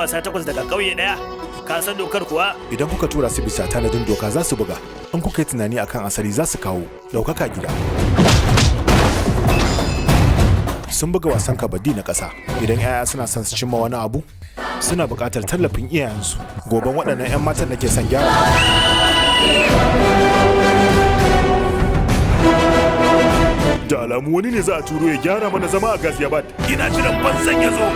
wasa 8 daga ƙauye ɗaya. Ka san dokar kuwa? Idan kuka tura su bisa tanadin doka za su buga. In kuka yi tunani akan asali za su kawo ɗaukaka gida. Sun buga wasan kabaddi na ƙasa. Idan 'ya'ya suna son su cimma wani abu, suna buƙatar tallafin iyayensu. Goben waɗannan 'yan matan da ke son gyara. Da alamu wani ne za a turo ya gyara mana zama a Ghaziabad. Ina jiran banzan ya zo.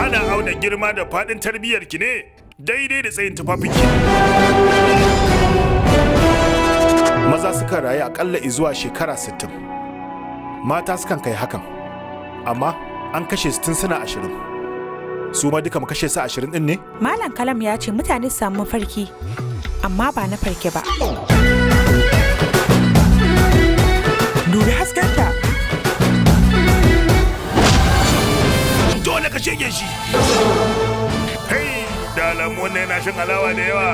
Ana auna girma da faɗin tarbiyyarki ne daidai da tsayin tufafinki. Maza suka rayu aƙalla zuwa shekara 60. Mata sukan kai hakan. Amma an kashe su tun suna 20. Su ma duka mu kashe su 20 ɗin ne? Malam Kalam ya ce mutane su samu mafarki, amma ba na farke ba. Dubi haskenta. Dole ka shege shi. Hey, da alamu wannan yana shan alawa da yawa.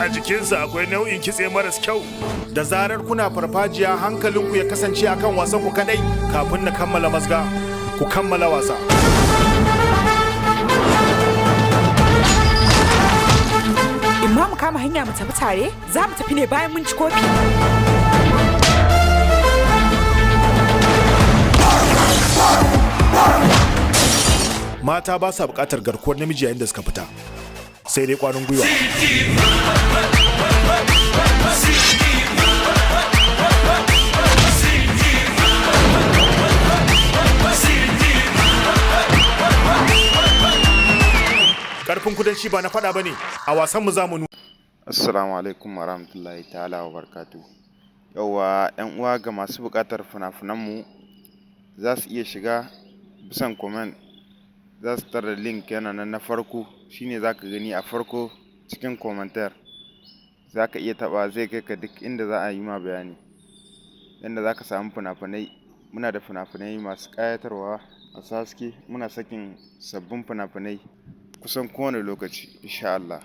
A jikinsa akwai nau'in kitse maras kyau. Da zarar kuna farfajiya hankalinku ya kasance akan wasan ku kadai kafin na kammala mazga. Ku kammala wasa. In ma mu kama hanya mu tafi tare, za mu tafi ne bayan mun ci kofi. Mata ba sa buƙatar garkuwar namiji yayin da suka fita. Sai dai ƙwarin gwiwa. Ƙarfin kudanci ba na faɗa ba ne, a wasanmu za mu nuna. Assalamu alaikum warahmatullahi ta'ala wa barakatuh. Yauwa 'yan uwa ga masu buƙatar fina-finanmu za su iya shiga bisan comment, za su tara link yana nan na farko, shine za ka gani a farko cikin commentaire. Za ka iya taɓa, zai kai ka duk inda za a yi ma bayani yadda za ka samu fina-finai. Muna da fina-finai masu ƙayatarwa, masu haske. Muna sakin sabbin fina-finai kusan kowane lokaci insha Allah.